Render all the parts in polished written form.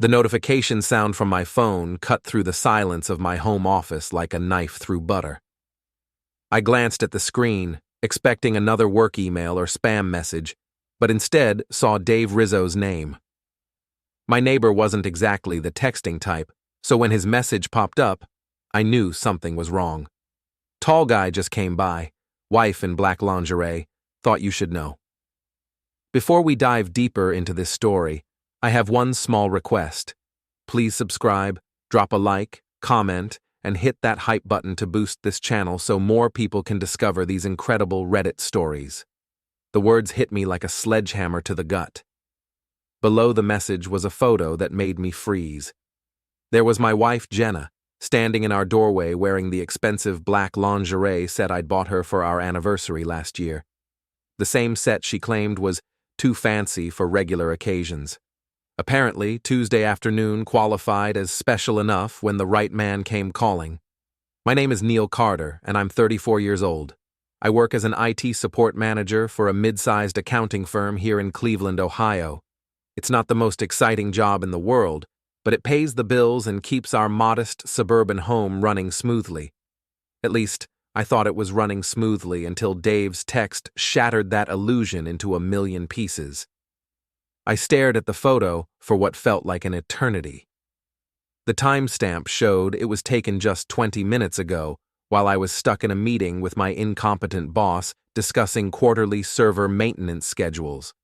The notification sound from my phone cut through the silence of my home office like a knife through butter. I glanced at the screen, expecting another work email or spam message, but instead saw Dave Rizzo's name. My neighbor wasn't exactly the texting type, so when his message popped up, I knew something was wrong. Tall guy just came by, wife in black lingerie, thought you should know. Before we dive deeper into this story, I have one small request. Please subscribe, drop a like, comment, and hit that hype button to boost this channel so more people can discover these incredible Reddit stories. The words hit me like a sledgehammer to the gut. Below the message was a photo that made me freeze. There was my wife, Jenna, standing in our doorway wearing the expensive black lingerie set I'd bought her for our anniversary last year. The same set she claimed was too fancy for regular occasions. Apparently, Tuesday afternoon qualified as special enough when the right man came calling. My name is Neil Carter, and I'm 34 years old. I work as an IT support manager for a mid-sized accounting firm here in Cleveland, Ohio. It's not the most exciting job in the world, but it pays the bills and keeps our modest suburban home running smoothly. At least, I thought it was running smoothly until Dave's text shattered that illusion into a million pieces. I stared at the photo for what felt like an eternity. The timestamp showed it was taken just 20 minutes ago, while I was stuck in a meeting with my incompetent boss discussing quarterly server maintenance schedules.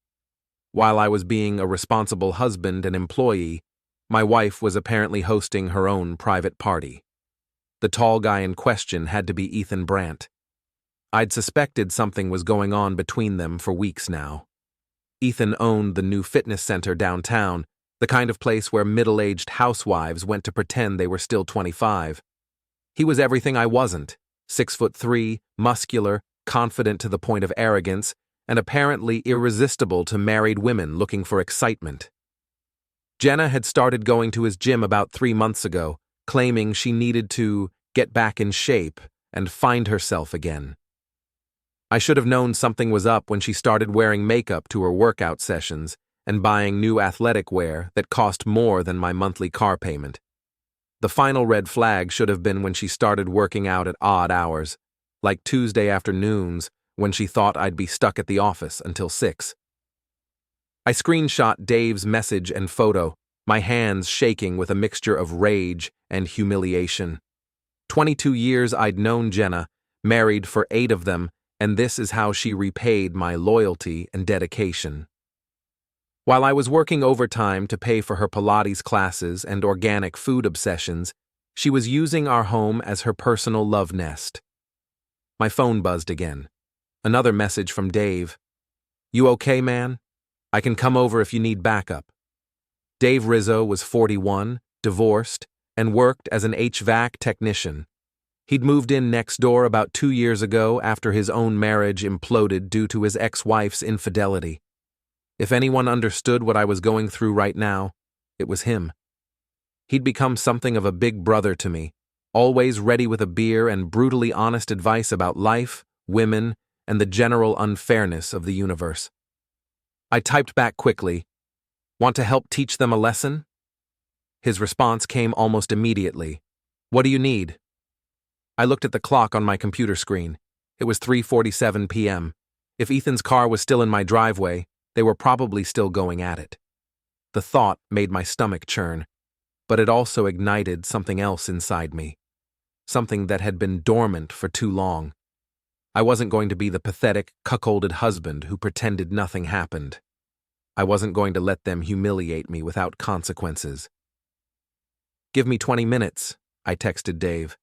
While I was being a responsible husband and employee, my wife was apparently hosting her own private party. The tall guy in question had to be Ethan Brandt. I'd suspected something was going on between them for weeks now. Ethan owned the new fitness center downtown, the kind of place where middle-aged housewives went to pretend they were still 25. He was everything I wasn't, 6'3", muscular, confident to the point of arrogance, and apparently irresistible to married women looking for excitement. Jenna had started going to his gym about 3 months ago, claiming she needed to get back in shape and find herself again. I should have known something was up when she started wearing makeup to her workout sessions and buying new athletic wear that cost more than my monthly car payment. The final red flag should have been when she started working out at odd hours, like Tuesday afternoons when she thought I'd be stuck at the office until 6. I screenshot Dave's message and photo, my hands shaking with a mixture of rage and humiliation. 22 years I'd known Jenna, married for 8 of them, and this is how she repaid my loyalty and dedication. While I was working overtime to pay for her Pilates classes and organic food obsessions, she was using our home as her personal love nest. My phone buzzed again. Another message from Dave. "You okay, man? I can come over if you need backup." Dave Rizzo was 41, divorced, and worked as an HVAC technician. He'd moved in next door about 2 years ago after his own marriage imploded due to his ex-wife's infidelity. If anyone understood what I was going through right now, it was him. He'd become something of a big brother to me, always ready with a beer and brutally honest advice about life, women, and the general unfairness of the universe. I typed back quickly, "Want to help teach them a lesson?" His response came almost immediately. "What do you need?" I looked at the clock on my computer screen. It was 3:47 p.m. If Ethan's car was still in my driveway, they were probably still going at it. The thought made my stomach churn, but it also ignited something else inside me. Something that had been dormant for too long. I wasn't going to be the pathetic, cuckolded husband who pretended nothing happened. I wasn't going to let them humiliate me without consequences. "Give me 20 minutes, I texted Dave.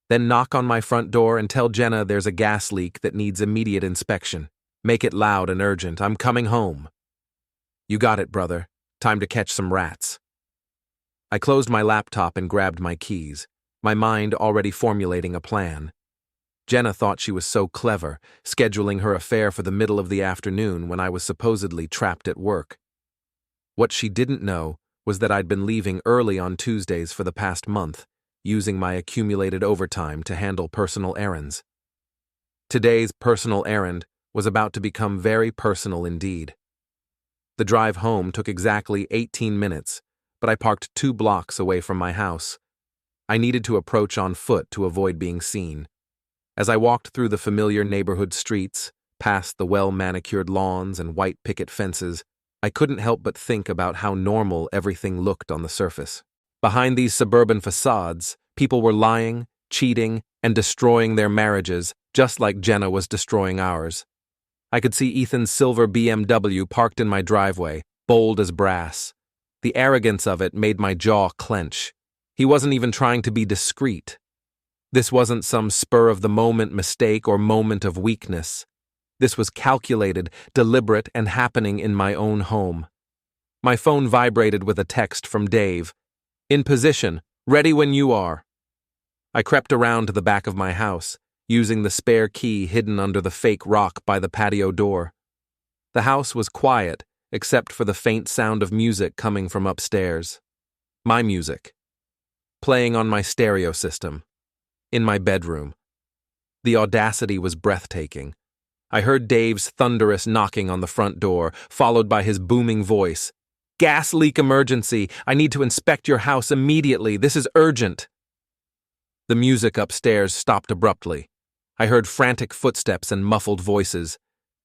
"Then knock on my front door and tell Jenna there's a gas leak that needs immediate inspection. Make it loud and urgent. I'm coming home." "You got it, brother. Time to catch some rats." I closed my laptop and grabbed my keys, my mind already formulating a plan. Jenna thought she was so clever, scheduling her affair for the middle of the afternoon when I was supposedly trapped at work. What she didn't know was that I'd been leaving early on Tuesdays for the past month, using my accumulated overtime to handle personal errands. Today's personal errand was about to become very personal indeed. The drive home took exactly 18 minutes, but I parked 2 blocks away from my house. I needed to approach on foot to avoid being seen. As I walked through the familiar neighborhood streets, past the well-manicured lawns and white picket fences, I couldn't help but think about how normal everything looked on the surface. Behind these suburban facades, people were lying, cheating, and destroying their marriages, just like Jenna was destroying ours. I could see Ethan's silver BMW parked in my driveway, bold as brass. The arrogance of it made my jaw clench. He wasn't even trying to be discreet. This wasn't some spur-of-the-moment mistake or moment of weakness. This was calculated, deliberate, and happening in my own home. My phone vibrated with a text from Dave. "In position, ready when you are." I crept around to the back of my house, using the spare key hidden under the fake rock by the patio door. The house was quiet, except for the faint sound of music coming from upstairs. My music. Playing on my stereo system. In my bedroom. The audacity was breathtaking. I heard Dave's thunderous knocking on the front door, followed by his booming voice. "Gas leak emergency! I need to inspect your house immediately! This is urgent!" The music upstairs stopped abruptly. I heard frantic footsteps and muffled voices.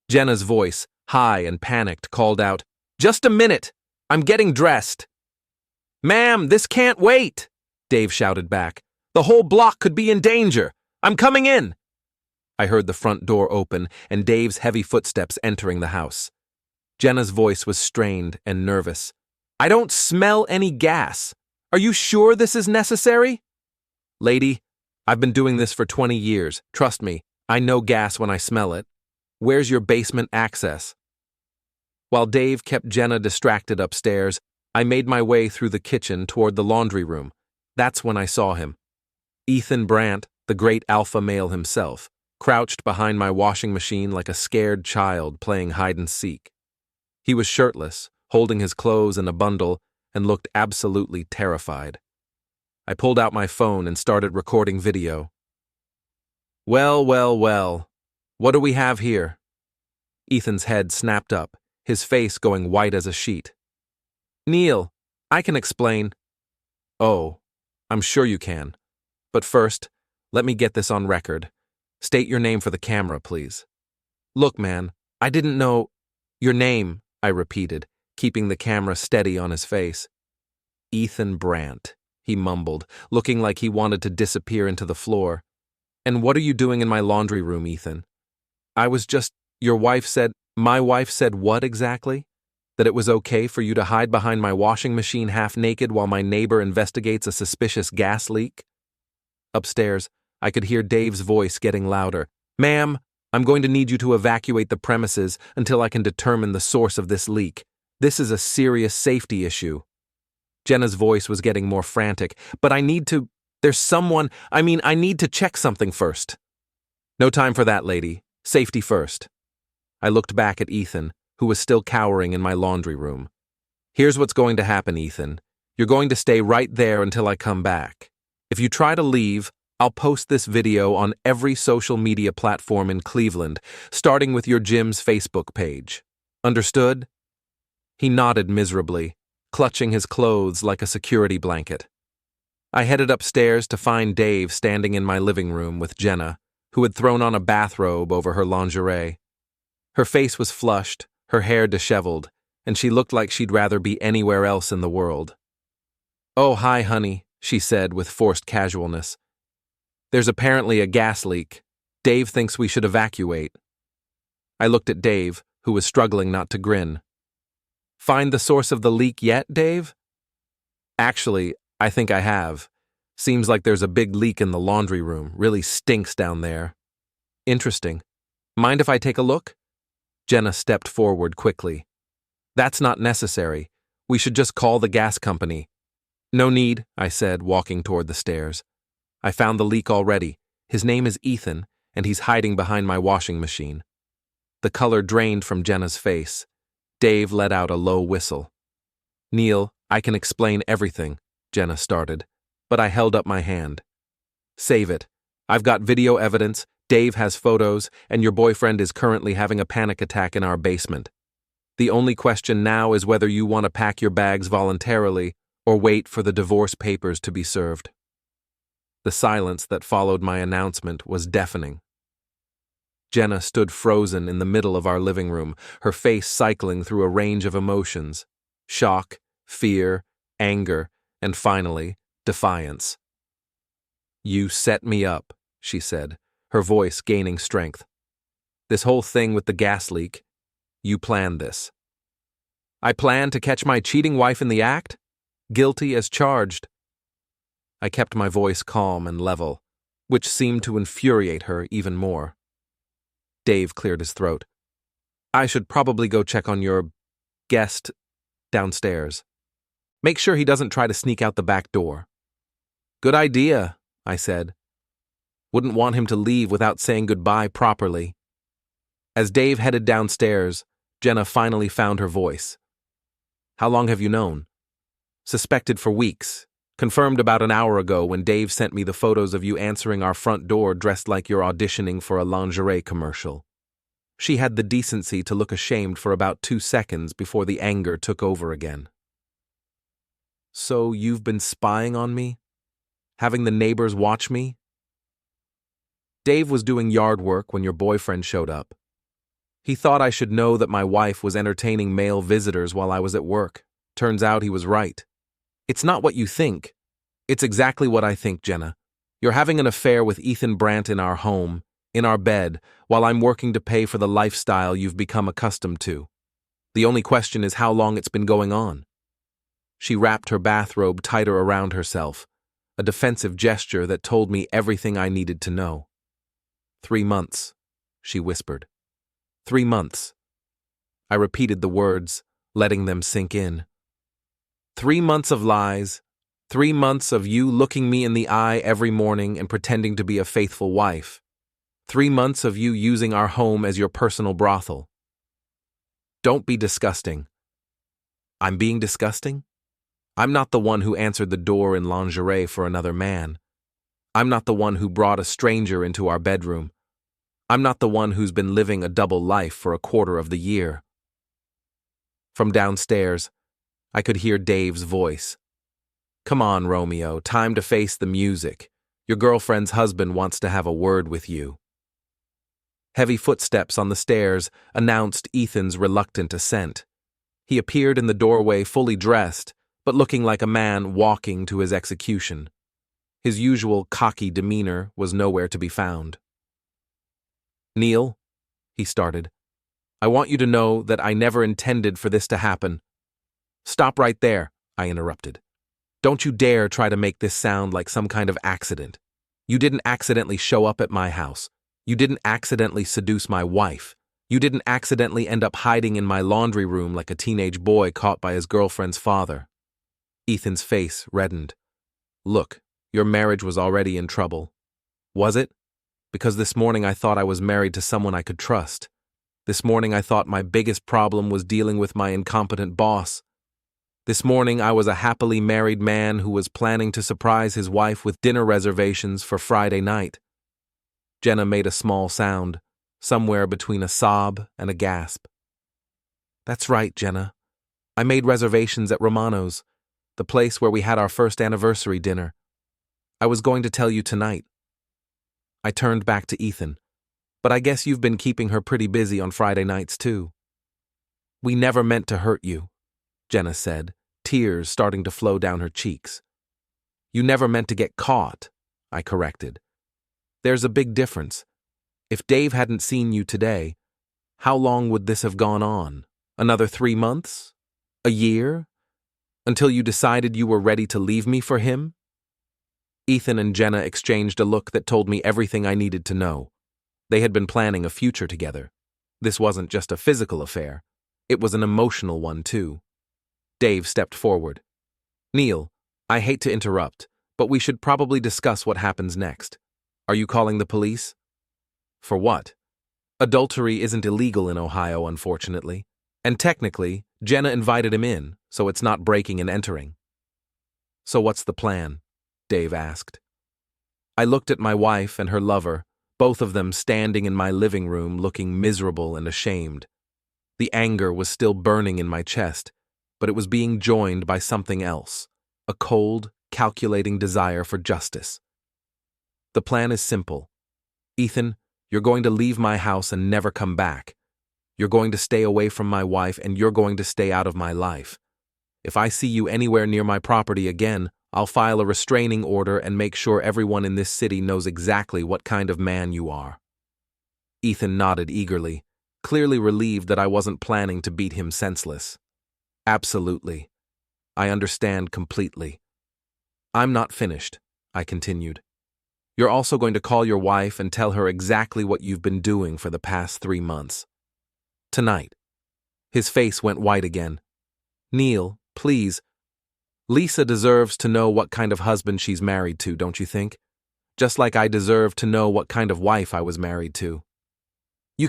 Jenna's voice, high and panicked, called out, "Just a minute! I'm getting dressed!" "Ma'am, this can't wait!" Dave shouted back. "The whole block could be in danger! I'm coming in!" I heard the front door open and Dave's heavy footsteps entering the house. Jenna's voice was strained and nervous. "I don't smell any gas. Are you sure this is necessary?" "Lady, I've been doing this for 20 years. Trust me, I know gas when I smell it. Where's your basement access?" While Dave kept Jenna distracted upstairs, I made my way through the kitchen toward the laundry room. That's when I saw him. Ethan Brandt, the great alpha male himself, crouched behind my washing machine like a scared child playing hide-and-seek. He was shirtless, holding his clothes in a bundle, and looked absolutely terrified. I pulled out my phone and started recording video. Well, what do we have here?" Ethan's head snapped up, his face going white as a sheet. "Neil, I can explain." "Oh, I'm sure you can. But first, let me get this on record. State your name for the camera, please." "Look, man, I didn't know—" "Your name," I repeated, keeping the camera steady on his face. "Ethan Brandt," he mumbled, looking like he wanted to disappear into the floor. "And what are you doing in my laundry room, Ethan?" "I was just— Your wife said—" "My wife said what exactly? That it was okay for you to hide behind my washing machine half naked while my neighbor investigates a suspicious gas leak?" Upstairs, I could hear Dave's voice getting louder. "Ma'am, I'm going to need you to evacuate the premises until I can determine the source of this leak. This is a serious safety issue." Jenna's voice was getting more frantic. "But I need to— I need to check something first." "No time for that, lady. Safety first." I looked back at Ethan, who was still cowering in my laundry room. "Here's what's going to happen, Ethan. You're going to stay right there until I come back. If you try to leave, I'll post this video on every social media platform in Cleveland, starting with your gym's Facebook page. Understood?" He nodded miserably, clutching his clothes like a security blanket. I headed upstairs to find Dave standing in my living room with Jenna, who had thrown on a bathrobe over her lingerie. Her face was flushed, her hair disheveled, and she looked like she'd rather be anywhere else in the world. "Oh, hi, honey," she said with forced casualness. "There's apparently a gas leak. Dave thinks we should evacuate." I looked at Dave, who was struggling not to grin. "Find the source of the leak yet, Dave?" "Actually, I think I have. Seems like there's a big leak in the laundry room. Really stinks down there." "Interesting. Mind if I take a look?" Jenna stepped forward quickly. "That's not necessary. We should just call the gas company." "No need," I said, walking toward the stairs. "I found the leak already. His name is Ethan, and he's hiding behind my washing machine." The color drained from Jenna's face. Dave let out a low whistle. "Neil, I can explain everything," Jenna started, but I held up my hand. "Save it. I've got video evidence, Dave has photos, and your boyfriend is currently having a panic attack in our basement. The only question now is whether you want to pack your bags voluntarily or wait for the divorce papers to be served. The silence that followed my announcement was deafening. Jenna stood frozen in the middle of our living room, her face cycling through a range of emotions: shock, fear, anger, and finally, defiance. "You set me up," she said, her voice gaining strength. "This whole thing with the gas leak, you planned this." "I planned to catch my cheating wife in the act? Guilty as charged." I kept my voice calm and level, which seemed to infuriate her even more. Dave cleared his throat. "I should probably go check on your guest downstairs. Make sure he doesn't try to sneak out the back door." "Good idea," I said. Wouldn't want him to leave without saying goodbye properly. As Dave headed downstairs, Jenna finally found her voice. "How long have you known?" "Suspected for weeks. Confirmed about an hour ago when Dave sent me the photos of you answering our front door dressed like you're auditioning for a lingerie commercial." She had the decency to look ashamed for about 2 seconds before the anger took over again. "So you've been spying on me? Having the neighbors watch me?" "Dave was doing yard work when your boyfriend showed up. He thought I should know that my wife was entertaining male visitors while I was at work. Turns out he was right. It's not what you think. It's exactly what I think, Jenna. You're having an affair with Ethan Brandt in our home, in our bed, while I'm working to pay for the lifestyle you've become accustomed to. The only question is how long it's been going on." She wrapped her bathrobe tighter around herself, a defensive gesture that told me everything I needed to know. 3 months, she whispered. 3 months. I repeated the words, letting them sink in. 3 months of lies, 3 months of you looking me in the eye every morning and pretending to be a faithful wife. 3 months of you using our home as your personal brothel. Don't be disgusting. I'm being disgusting? I'm not the one who answered the door in lingerie for another man. I'm not the one who brought a stranger into our bedroom. I'm not the one who's been living a double life for a quarter of the year. From downstairs, I could hear Dave's voice. "Come on, Romeo, time to face the music. Your girlfriend's husband wants to have a word with you." Heavy footsteps on the stairs announced Ethan's reluctant ascent. He appeared in the doorway fully dressed, but looking like a man walking to his execution. His usual cocky demeanor was nowhere to be found. "Neil," he started, "I want you to know that I never intended for this to happen." "Stop right there," I interrupted. "Don't you dare try to make this sound like some kind of accident. You didn't accidentally show up at my house. You didn't accidentally seduce my wife. You didn't accidentally end up hiding in my laundry room like a teenage boy caught by his girlfriend's father." Ethan's face reddened. "Look, your marriage was already in trouble." "Was it? Because this morning I thought I was married to someone I could trust. This morning I thought my biggest problem was dealing with my incompetent boss. This morning I was a happily married man who was planning to surprise his wife with dinner reservations for Friday night." Jenna made a small sound, somewhere between a sob and a gasp. "That's right, Jenna. I made reservations at Romano's, the place where we had our first anniversary dinner. I was going to tell you tonight." I turned back to Ethan. "But I guess you've been keeping her pretty busy on Friday nights, too." "We never meant to hurt you," Jenna said, tears starting to flow down her cheeks. "You never meant to get caught," I corrected. "There's a big difference. If Dave hadn't seen you today, how long would this have gone on? Another 3 months? A year? Until you decided you were ready to leave me for him?" Ethan and Jenna exchanged a look that told me everything I needed to know. They had been planning a future together. This wasn't just a physical affair. It was an emotional one, too. Dave stepped forward. "Neil, I hate to interrupt, but we should probably discuss what happens next. Are you calling the police?" "For what?" "Adultery isn't illegal in Ohio, unfortunately. And technically, Jenna invited him in, so it's not breaking and entering." "So what's the plan?" Dave asked. I looked at my wife and her lover, both of them standing in my living room looking miserable and ashamed. The anger was still burning in my chest, but it was being joined by something else, a cold, calculating desire for justice. The plan is simple. Ethan, you're going to leave my house and never come back. You're going to stay away from my wife and you're going to stay out of my life. If I see you anywhere near my property again, I'll file a restraining order and make sure everyone in this city knows exactly what kind of man you are. Ethan nodded eagerly, clearly relieved that I wasn't planning to beat him senseless. Absolutely. I understand completely. I'm not finished, I continued. You're also going to call your wife and tell her exactly what you've been doing for the past 3 months. Tonight. His face went white again. Neil, please. Lisa deserves to know what kind of husband she's married to, don't you think? Just like I deserve to know what kind of wife I was married to. I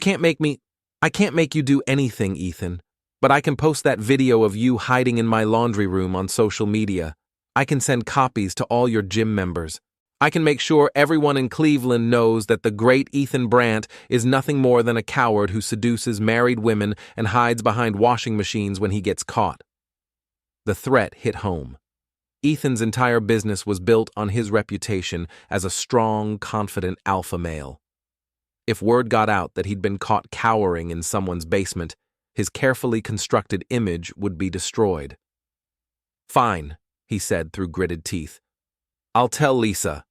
can't make you do anything, Ethan, but I can post that video of you hiding in my laundry room on social media. I can send copies to all your gym members. I can make sure everyone in Cleveland knows that the great Ethan Brandt is nothing more than a coward who seduces married women and hides behind washing machines when he gets caught. The threat hit home. Ethan's entire business was built on his reputation as a strong, confident alpha male. If word got out that he'd been caught cowering in someone's basement, his carefully constructed image would be destroyed. Fine, he said through gritted teeth. I'll tell Lisa.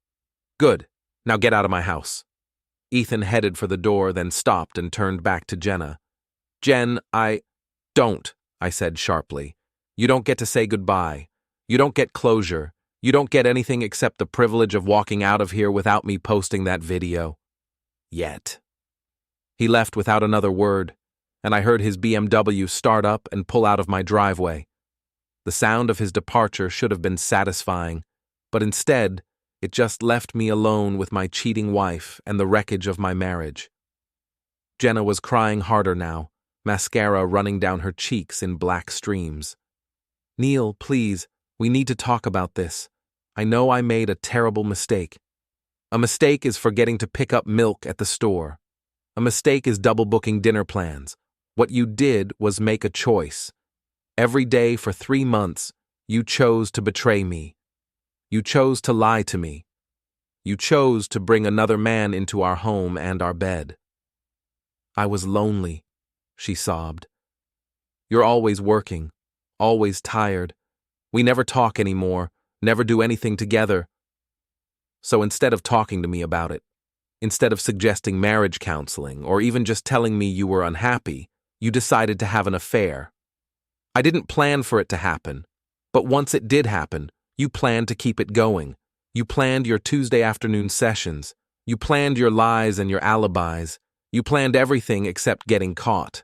Good. Now get out of my house. Ethan headed for the door, then stopped and turned back to Jenna. Jen, Don't, I said sharply. You don't get to say goodbye. You don't get closure. You don't get anything except the privilege of walking out of here without me posting that video. Yet. He left without another word, and I heard his BMW start up and pull out of my driveway. The sound of his departure should have been satisfying, but instead, it just left me alone with my cheating wife and the wreckage of my marriage. Jenna was crying harder now, mascara running down her cheeks in black streams. Neil, please, we need to talk about this. I know I made a terrible mistake. A mistake is forgetting to pick up milk at the store. A mistake is double booking dinner plans. What you did was make a choice. Every day for 3 months, you chose to betray me. You chose to lie to me. You chose to bring another man into our home and our bed. I was lonely, she sobbed. You're always working, always tired. We never talk anymore, never do anything together. So instead of talking to me about it, instead of suggesting marriage counseling or even just telling me you were unhappy, you decided to have an affair. I didn't plan for it to happen, but once it did happen, you planned to keep it going. You planned your Tuesday afternoon sessions. You planned your lies and your alibis. You planned everything except getting caught.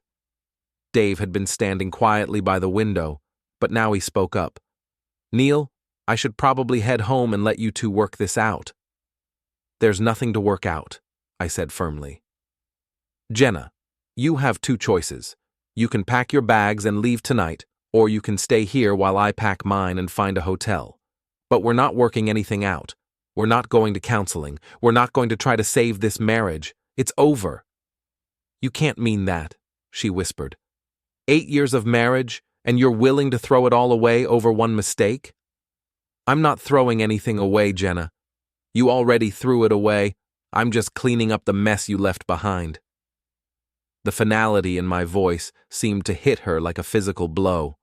Dave had been standing quietly by the window, but now he spoke up. Neil, I should probably head home and let you two work this out. There's nothing to work out, I said firmly. Jenna, you have 2 choices. You can pack your bags and leave tonight, or you can stay here while I pack mine and find a hotel. But we're not working anything out. We're not going to counseling. We're not going to try to save this marriage. It's over. You can't mean that, she whispered. 8 years of marriage, and you're willing to throw it all away over one mistake? I'm not throwing anything away, Jenna. You already threw it away. I'm just cleaning up the mess you left behind. The finality in my voice seemed to hit her like a physical blow.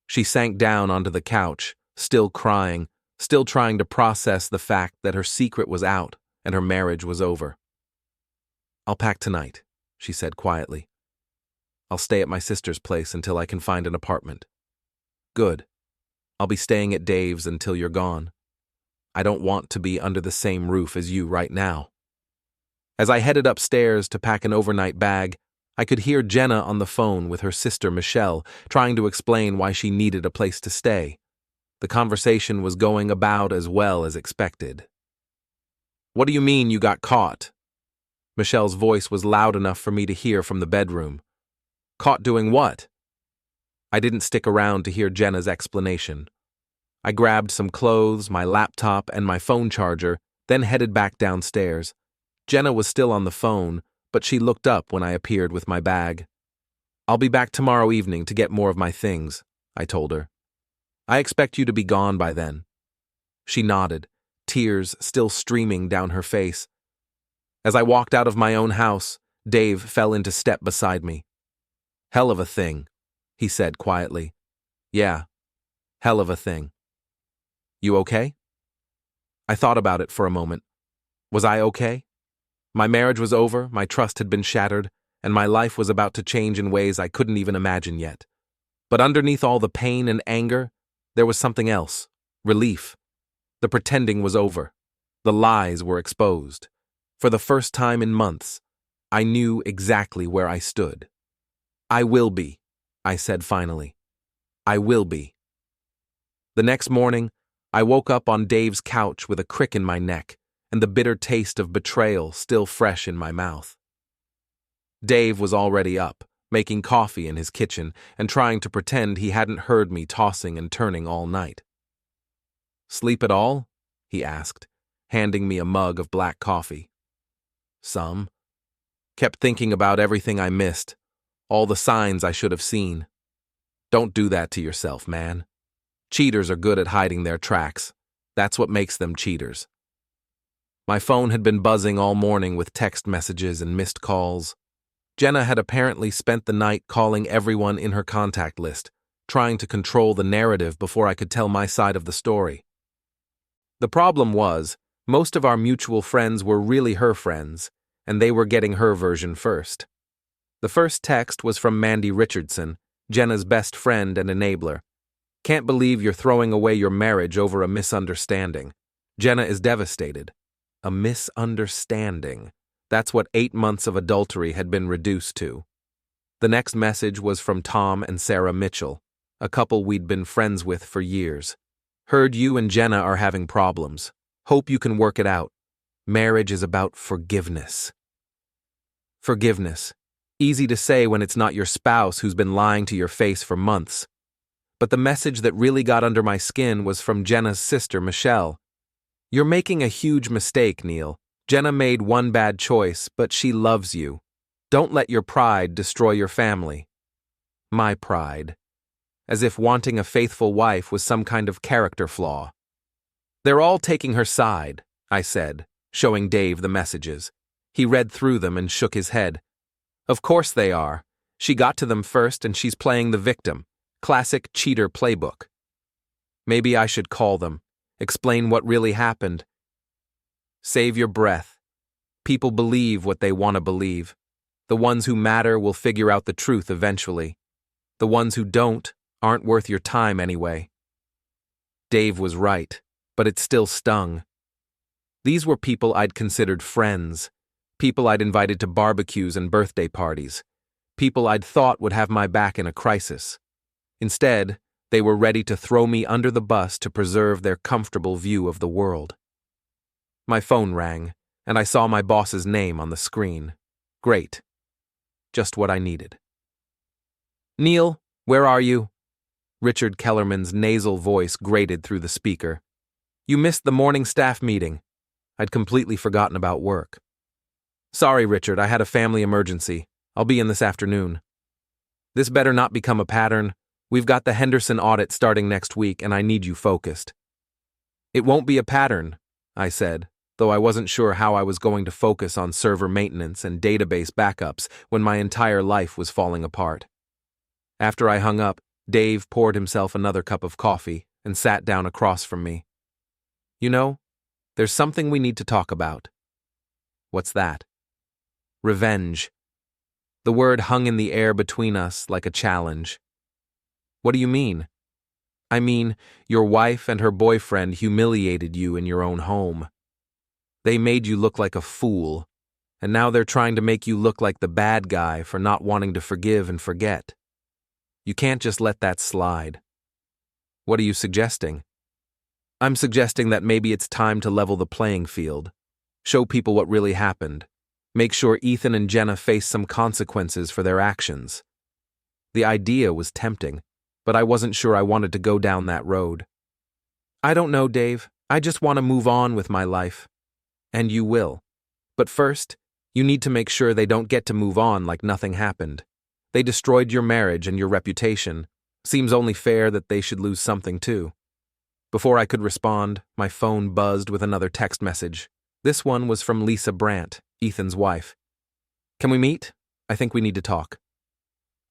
She sank down onto the couch, still crying, still trying to process the fact that her secret was out and her marriage was over. I'll pack tonight, she said quietly. I'll stay at my sister's place until I can find an apartment. Good. I'll be staying at Dave's until you're gone. I don't want to be under the same roof as you right now. As I headed upstairs to pack an overnight bag, I could hear Jenna on the phone with her sister Michelle trying to explain why she needed a place to stay. The conversation was going about as well as expected. What do you mean you got caught? Michelle's voice was loud enough for me to hear from the bedroom. Caught doing what? I didn't stick around to hear Jenna's explanation. I grabbed some clothes, my laptop, and my phone charger, then headed back downstairs. Jenna was still on the phone, but she looked up when I appeared with my bag. I'll be back tomorrow evening to get more of my things, I told her. I expect you to be gone by then." She nodded, tears still streaming down her face. As I walked out of my own house, Dave fell into step beside me. "Hell of a thing," he said quietly. "Yeah, hell of a thing. You okay?" I thought about it for a moment. Was I okay? My marriage was over, my trust had been shattered, and my life was about to change in ways I couldn't even imagine yet. But underneath all the pain and anger, there was something else: relief. The pretending was over. The lies were exposed. For the first time in months, I knew exactly where I stood. "I will be," I said finally. "I will be." The next morning, I woke up on Dave's couch with a crick in my neck and the bitter taste of betrayal still fresh in my mouth. Dave was already up, making coffee in his kitchen and trying to pretend he hadn't heard me tossing and turning all night. "Sleep at all?" he asked, handing me a mug of black coffee. "Some. Kept thinking about everything I missed, all the signs I should have seen. Don't do that to yourself, man. Cheaters are good at hiding their tracks. That's what makes them cheaters." My phone had been buzzing all morning with text messages and missed calls. Jenna had apparently spent the night calling everyone in her contact list, trying to control the narrative before I could tell my side of the story. The problem was, most of our mutual friends were really her friends, and they were getting her version first. The first text was from Mandy Richardson, Jenna's best friend and enabler. "Can't believe you're throwing away your marriage over a misunderstanding. Jenna is devastated." A misunderstanding. That's what 8 months of adultery had been reduced to. The next message was from Tom and Sarah Mitchell, a couple we'd been friends with for years. "Heard you and Jenna are having problems. Hope you can work it out. Marriage is about forgiveness." Forgiveness. Easy to say when it's not your spouse who's been lying to your face for months. But the message that really got under my skin was from Jenna's sister, Michelle. "You're making a huge mistake, Neil. Jenna made one bad choice, but she loves you. Don't let your pride destroy your family." My pride. As if wanting a faithful wife was some kind of character flaw. "They're all taking her side," I said, showing Dave the messages. He read through them and shook his head. "Of course they are. She got to them first and she's playing the victim. Classic cheater playbook." Maybe I should call them, explain what really happened. Save your breath. People believe what they want to believe. The ones who matter will figure out the truth eventually. The ones who don't aren't worth your time anyway. Dave was right, but it still stung. These were people I'd considered friends, people I'd invited to barbecues and birthday parties, people I'd thought would have my back in a crisis. Instead, they were ready to throw me under the bus to preserve their comfortable view of the world. My phone rang, and I saw my boss's name on the screen. Great. Just what I needed. "Neil, where are you?" Richard Kellerman's nasal voice grated through the speaker. "You missed the morning staff meeting." I'd completely forgotten about work. "Sorry, Richard, I had a family emergency. I'll be in this afternoon." "This better not become a pattern. We've got the Henderson audit starting next week, and I need you focused." "It won't be a pattern," I said, though I wasn't sure how I was going to focus on server maintenance and database backups when my entire life was falling apart. After I hung up, Dave poured himself another cup of coffee and sat down across from me. "You know, there's something we need to talk about." "What's that?" "Revenge." The word hung in the air between us like a challenge. "What do you mean?" "I mean, your wife and her boyfriend humiliated you in your own home. They made you look like a fool, and now they're trying to make you look like the bad guy for not wanting to forgive and forget. You can't just let that slide." "What are you suggesting?" "I'm suggesting that maybe it's time to level the playing field, show people what really happened, make sure Ethan and Jenna face some consequences for their actions." The idea was tempting, but I wasn't sure I wanted to go down that road. "I don't know, Dave. I just want to move on with my life." "And you will. But first, you need to make sure they don't get to move on like nothing happened. They destroyed your marriage and your reputation. Seems only fair that they should lose something too. Before I could respond, my phone buzzed with another text message. This one was from Lisa Brandt, Ethan's wife. Can we meet? I think we need to talk.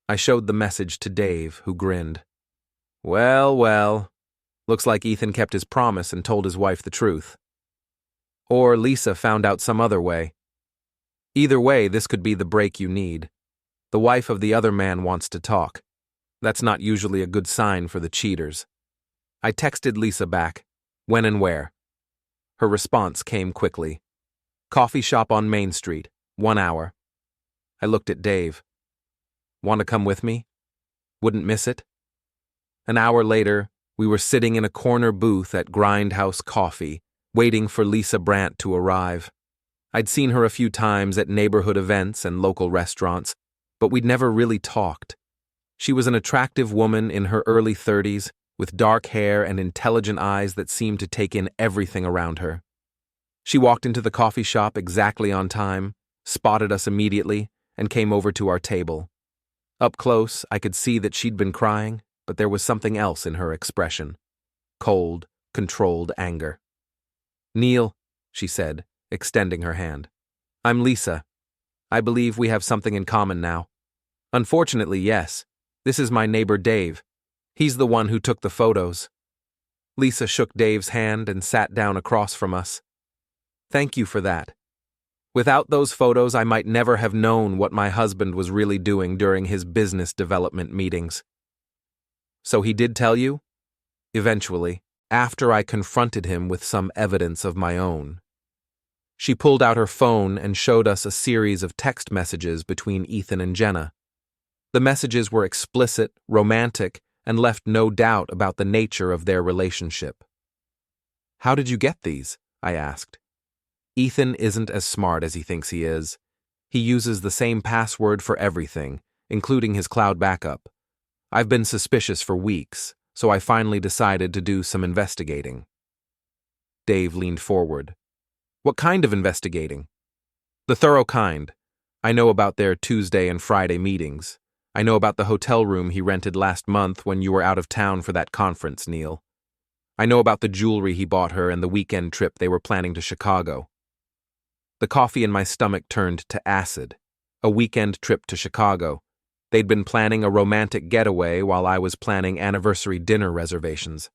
I showed the message to Dave, who grinned. Well, well. Looks like Ethan kept his promise and told his wife the truth. Or Lisa found out some other way. Either way, this could be the break you need. The wife of the other man wants to talk. That's not usually a good sign for the cheaters. I texted Lisa back. When and where? Her response came quickly. Coffee shop on Main Street, 1 hour. I looked at Dave. Want to come with me? Wouldn't miss it? An hour later, we were sitting in a corner booth at Grindhouse Coffee, waiting for Lisa Brandt to arrive. I'd seen her a few times at neighborhood events and local restaurants, but we'd never really talked. She was an attractive woman in her early 30s, with dark hair and intelligent eyes that seemed to take in everything around her. She walked into the coffee shop exactly on time, spotted us immediately, and came over to our table. Up close, I could see that she'd been crying, but there was something else in her expression. Cold, controlled anger. Neil, she said, extending her hand. I'm Lisa. I believe we have something in common now. Unfortunately, yes. This is my neighbor Dave. He's the one who took the photos. Lisa shook Dave's hand and sat down across from us. Thank you for that. Without those photos, I might never have known what my husband was really doing during his business development meetings. So he did tell you? Eventually, after I confronted him with some evidence of my own. She pulled out her phone and showed us a series of text messages between Ethan and Jenna. The messages were explicit, romantic, and left no doubt about the nature of their relationship. How did you get these? I asked. Ethan isn't as smart as he thinks he is. He uses the same password for everything, including his cloud backup. I've been suspicious for weeks, so I finally decided to do some investigating. Dave leaned forward. What kind of investigating? The thorough kind. I know about their Tuesday and Friday meetings. I know about the hotel room he rented last month when you were out of town for that conference, Neil. I know about the jewelry he bought her and the weekend trip they were planning to Chicago. The coffee in my stomach turned to acid. A weekend trip to Chicago. They'd been planning a romantic getaway while I was planning anniversary dinner reservations.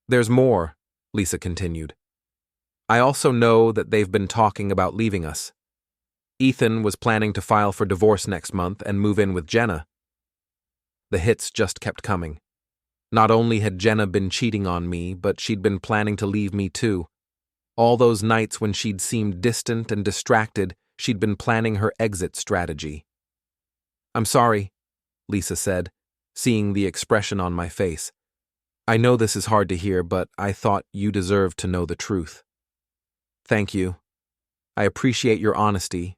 There's more, Lisa continued. I also know that they've been talking about leaving us. Ethan was planning to file for divorce next month and move in with Jenna. The hits just kept coming. Not only had Jenna been cheating on me, but she'd been planning to leave me too. All those nights when she'd seemed distant and distracted, she'd been planning her exit strategy. I'm sorry, Lisa said, seeing the expression on my face. I know this is hard to hear, but I thought you deserved to know the truth. Thank you. I appreciate your honesty,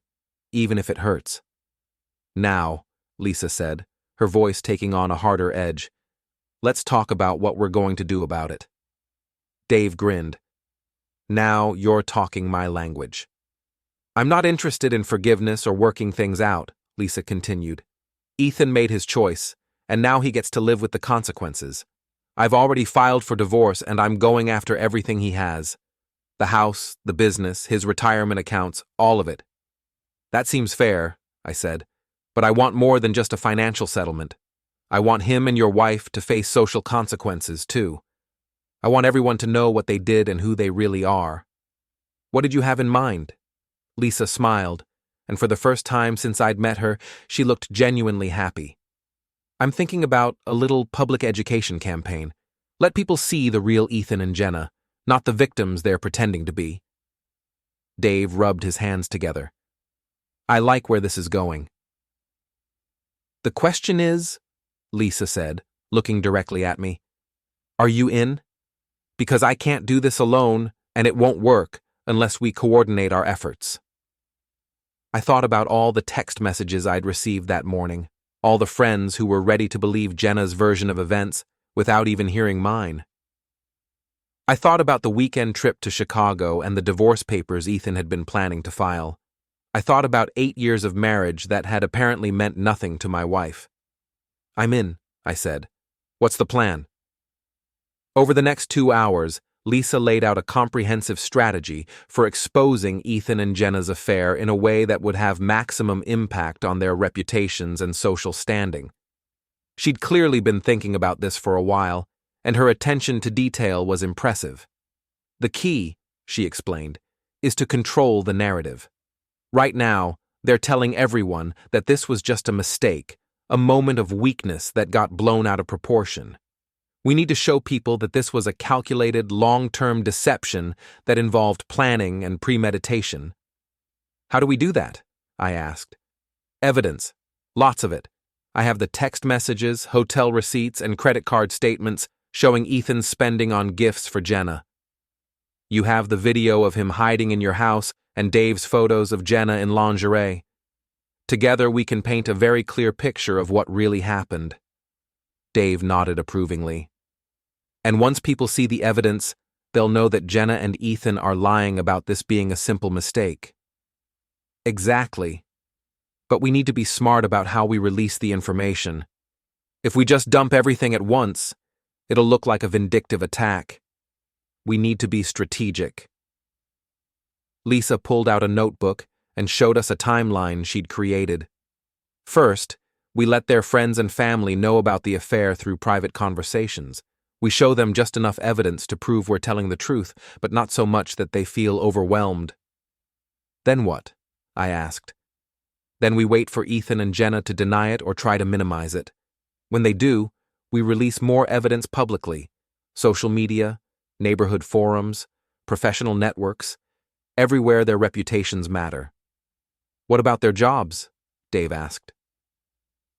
even if it hurts. Now, Lisa said, her voice taking on a harder edge, let's talk about what we're going to do about it. Dave grinned. Now you're talking my language. I'm not interested in forgiveness or working things out, Lisa continued. Ethan made his choice, and now he gets to live with the consequences. I've already filed for divorce, and I'm going after everything he has. The house, the business, his retirement accounts, all of it. That seems fair, I said, but I want more than just a financial settlement. I want him and your wife to face social consequences, too. I want everyone to know what they did and who they really are. What did you have in mind? Lisa smiled, and for the first time since I'd met her, she looked genuinely happy. I'm thinking about a little public education campaign. Let people see the real Ethan and Jenna, not the victims they're pretending to be. Dave rubbed his hands together. I like where this is going. The question is, Lisa said, looking directly at me, are you in? Because I can't do this alone, and it won't work unless we coordinate our efforts. I thought about all the text messages I'd received that morning, all the friends who were ready to believe Jenna's version of events without even hearing mine. I thought about the weekend trip to Chicago and the divorce papers Ethan had been planning to file. I thought about 8 years of marriage that had apparently meant nothing to my wife. I'm in, I said. What's the plan? Over the next 2 hours, Lisa laid out a comprehensive strategy for exposing Ethan and Jenna's affair in a way that would have maximum impact on their reputations and social standing. She'd clearly been thinking about this for a while, and her attention to detail was impressive. The key, she explained, is to control the narrative. Right now, they're telling everyone that this was just a mistake, a moment of weakness that got blown out of proportion. We need to show people that this was a calculated, long-term deception that involved planning and premeditation. How do we do that? I asked. Evidence. Lots of it. I have the text messages, hotel receipts, and credit card statements showing Ethan's spending on gifts for Jenna. You have the video of him hiding in your house and Dave's photos of Jenna in lingerie. Together we can paint a very clear picture of what really happened. Dave nodded approvingly. And once people see the evidence, they'll know that Jenna and Ethan are lying about this being a simple mistake. Exactly. But we need to be smart about how we release the information. If we just dump everything at once, it'll look like a vindictive attack. We need to be strategic. Lisa pulled out a notebook and showed us a timeline she'd created. First, we let their friends and family know about the affair through private conversations. We show them just enough evidence to prove we're telling the truth, but not so much that they feel overwhelmed. Then what? I asked. Then we wait for Ethan and Jenna to deny it or try to minimize it. When they do, we release more evidence publicly. Social media, neighborhood forums, professional networks, everywhere their reputations matter. What about their jobs? Dave asked.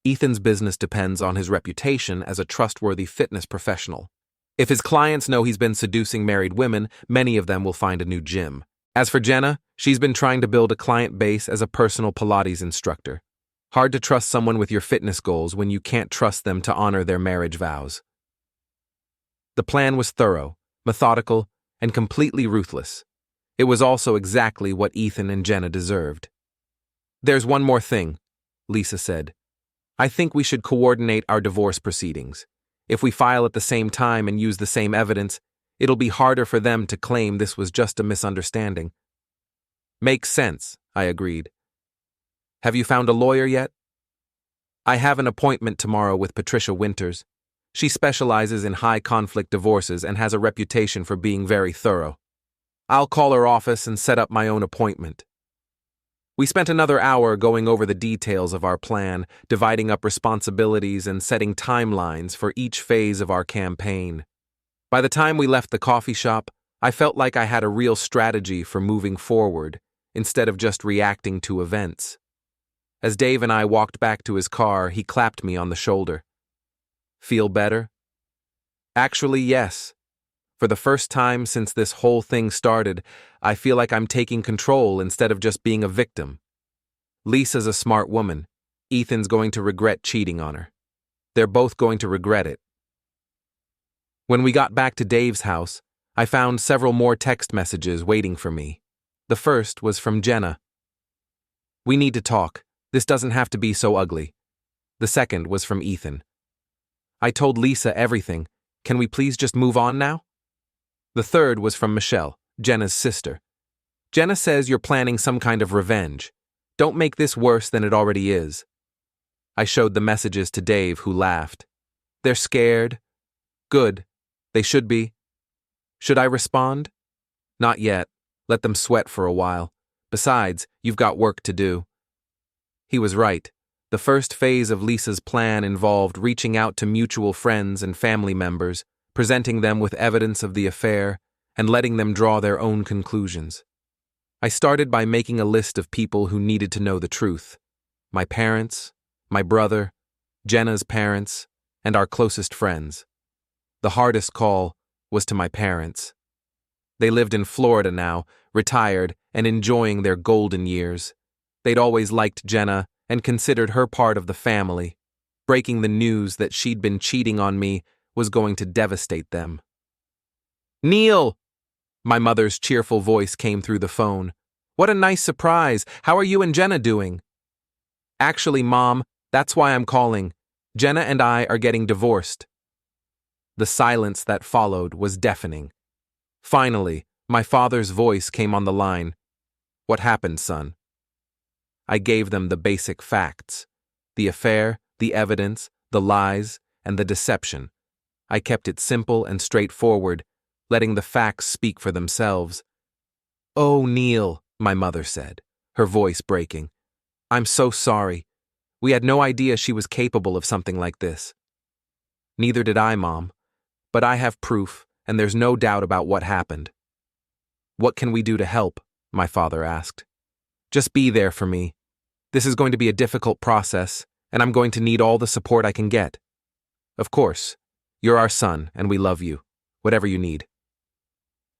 Ethan's business depends on his reputation as a trustworthy fitness professional. If his clients know he's been seducing married women, many of them will find a new gym. As for Jenna, she's been trying to build a client base as a personal Pilates instructor. Hard to trust someone with your fitness goals when you can't trust them to honor their marriage vows. The plan was thorough, methodical, and completely ruthless. It was also exactly what Ethan and Jenna deserved. There's one more thing, Lisa said. I think we should coordinate our divorce proceedings. If we file at the same time and use the same evidence, it'll be harder for them to claim this was just a misunderstanding. Makes sense, I agreed. Have you found a lawyer yet? I have an appointment tomorrow with Patricia Winters. She specializes in high-conflict divorces and has a reputation for being very thorough. I'll call her office and set up my own appointment. We spent another hour going over the details of our plan, dividing up responsibilities and setting timelines for each phase of our campaign. By the time we left the coffee shop, I felt like I had a real strategy for moving forward, instead of just reacting to events. As Dave and I walked back to his car, he clapped me on the shoulder. Feel better? Actually, yes. For the first time since this whole thing started, I feel like I'm taking control instead of just being a victim. Lisa's a smart woman. Ethan's going to regret cheating on her. They're both going to regret it. When we got back to Dave's house, I found several more text messages waiting for me. The first was from Jenna. We need to talk. This doesn't have to be so ugly. The second was from Ethan. I told Lisa everything. Can we please just move on now? The third was from Michelle, Jenna's sister. Jenna says you're planning some kind of revenge. Don't make this worse than it already is. I showed the messages to Dave, who laughed. They're scared. Good. They should be. Should I respond? Not yet. Let them sweat for a while. Besides, you've got work to do. He was right. The first phase of Lisa's plan involved reaching out to mutual friends and family members, presenting them with evidence of the affair, and letting them draw their own conclusions. I started by making a list of people who needed to know the truth. My parents, my brother, Jenna's parents, and our closest friends. The hardest call was to my parents. They lived in Florida now, retired, and enjoying their golden years. They'd always liked Jenna and considered her part of the family. Breaking the news that she'd been cheating on me was going to devastate them. Neil! My mother's cheerful voice came through the phone. What a nice surprise! How are you and Jenna doing? Actually, Mom, that's why I'm calling. Jenna and I are getting divorced. The silence that followed was deafening. Finally, my father's voice came on the line. "What happened, son?" I gave them the basic facts. The affair, the evidence, the lies, and the deception. I kept it simple and straightforward, letting the facts speak for themselves. "Oh, Neil," my mother said, her voice breaking. "I'm so sorry. We had no idea she was capable of something like this." "Neither did I, Mom. But I have proof, and there's no doubt about what happened." "What can we do to help?" my father asked. "Just be there for me. This is going to be a difficult process, and I'm going to need all the support I can get." "Of course. You're our son, and we love you. Whatever you need."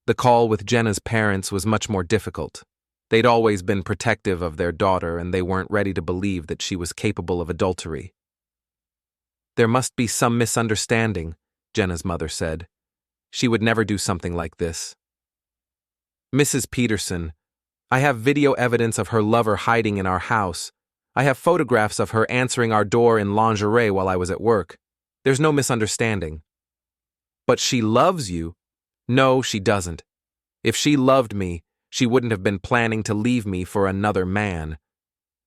The call with Jenna's parents was much more difficult. They'd always been protective of their daughter, and they weren't ready to believe that she was capable of adultery. "There must be some misunderstanding," Jenna's mother said. "She would never do something like this." "Mrs. Peterson, I have video evidence of her lover hiding in our house. I have photographs of her answering our door in lingerie while I was at work. There's no misunderstanding." "But she loves you." "No, she doesn't. If she loved me, she wouldn't have been planning to leave me for another man.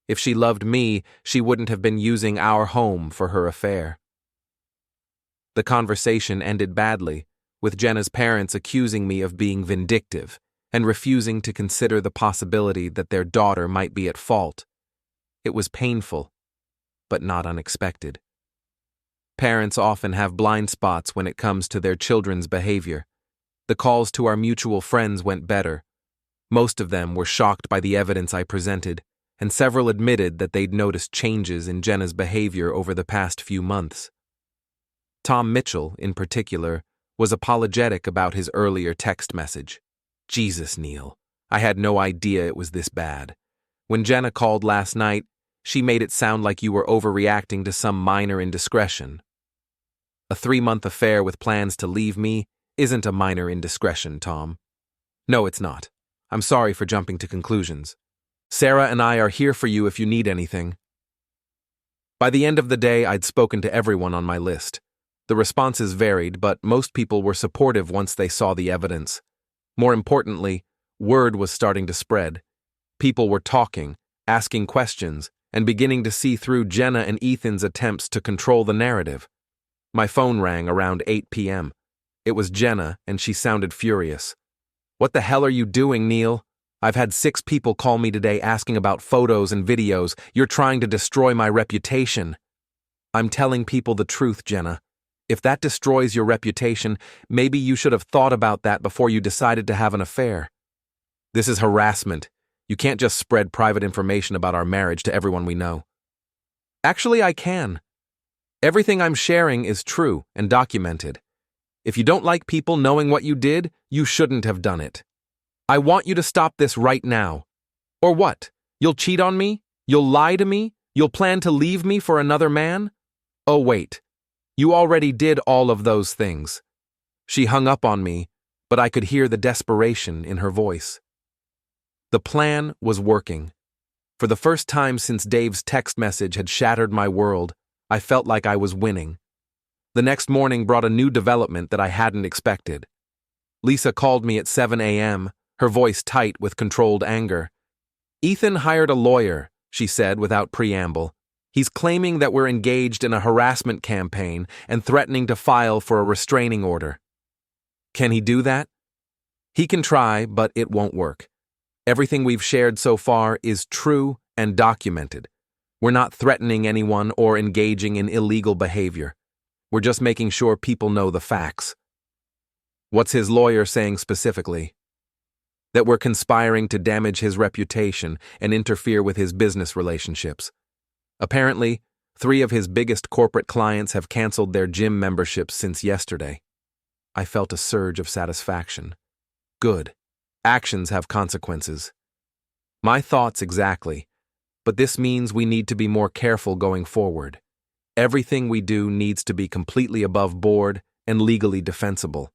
If she loved me, she wouldn't have been using our home for her affair." The conversation ended badly, with Jenna's parents accusing me of being vindictive and refusing to consider the possibility that their daughter might be at fault. It was painful, but not unexpected. Parents often have blind spots when it comes to their children's behavior. The calls to our mutual friends went better. Most of them were shocked by the evidence I presented, and several admitted that they'd noticed changes in Jenna's behavior over the past few months. Tom Mitchell, in particular, was apologetic about his earlier text message. "Jesus, Neil, I had no idea it was this bad. When Jenna called last night, she made it sound like you were overreacting to some minor indiscretion." "A 3-month affair with plans to leave me isn't a minor indiscretion, Tom." "No, it's not. I'm sorry for jumping to conclusions. Sarah and I are here for you if you need anything." By the end of the day, I'd spoken to everyone on my list. The responses varied, but most people were supportive once they saw the evidence. More importantly, word was starting to spread. People were talking, asking questions, and beginning to see through Jenna and Ethan's attempts to control the narrative. My phone rang around 8 p.m. It was Jenna, and she sounded furious. "What the hell are you doing, Neil? I've had 6 people call me today asking about photos and videos. You're trying to destroy my reputation." "I'm telling people the truth, Jenna. If that destroys your reputation, maybe you should have thought about that before you decided to have an affair." "This is harassment. You can't just spread private information about our marriage to everyone we know." "Actually, I can. Everything I'm sharing is true and documented. If you don't like people knowing what you did, you shouldn't have done it. I want you to stop this right now. Or what? You'll cheat on me? You'll lie to me? You'll plan to leave me for another man? Oh, wait. You already did all of those things." She hung up on me, but I could hear the desperation in her voice. The plan was working. For the first time since Dave's text message had shattered my world, I felt like I was winning. The next morning brought a new development that I hadn't expected. Lisa called me at 7 a.m., her voice tight with controlled anger. "Ethan hired a lawyer," she said without preamble. "He's claiming that we're engaged in a harassment campaign and threatening to file for a restraining order." "Can he do that?" "He can try, but it won't work. Everything we've shared so far is true and documented. We're not threatening anyone or engaging in illegal behavior. We're just making sure people know the facts." "What's his lawyer saying specifically?" "That we're conspiring to damage his reputation and interfere with his business relationships. Apparently, 3 of his biggest corporate clients have canceled their gym memberships since yesterday." I felt a surge of satisfaction. Good. Actions have consequences. My thoughts exactly. But this means we need to be more careful going forward. Everything we do needs to be completely above board and legally defensible.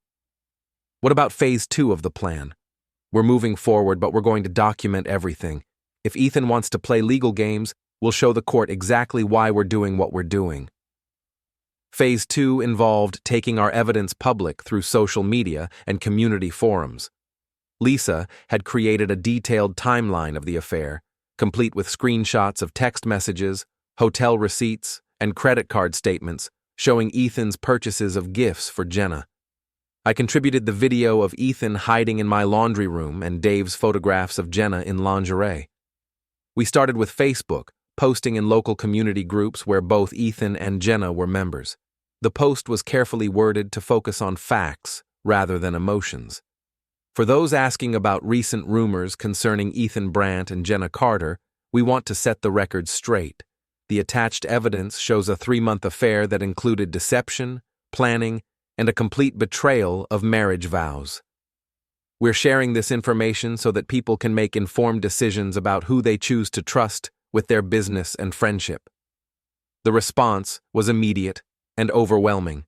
"What about phase 2 of the plan? We're moving forward, but we're going to document everything. If Ethan wants to play legal games, we'll show the court exactly why we're doing what we're doing." Phase 2 involved taking our evidence public through social media and community forums. Lisa had created a detailed timeline of the affair, complete with screenshots of text messages, hotel receipts, and credit card statements showing Ethan's purchases of gifts for Jenna. I contributed the video of Ethan hiding in my laundry room and Dave's photographs of Jenna in lingerie. We started with Facebook, posting in local community groups where both Ethan and Jenna were members. The post was carefully worded to focus on facts rather than emotions. For those asking about recent rumors concerning Ethan Brandt and Jenna Carter, we want to set the record straight. The attached evidence shows a 3-month affair that included deception, planning, and a complete betrayal of marriage vows. We're sharing this information so that people can make informed decisions about who they choose to trust with their business and friendship. The response was immediate and overwhelming.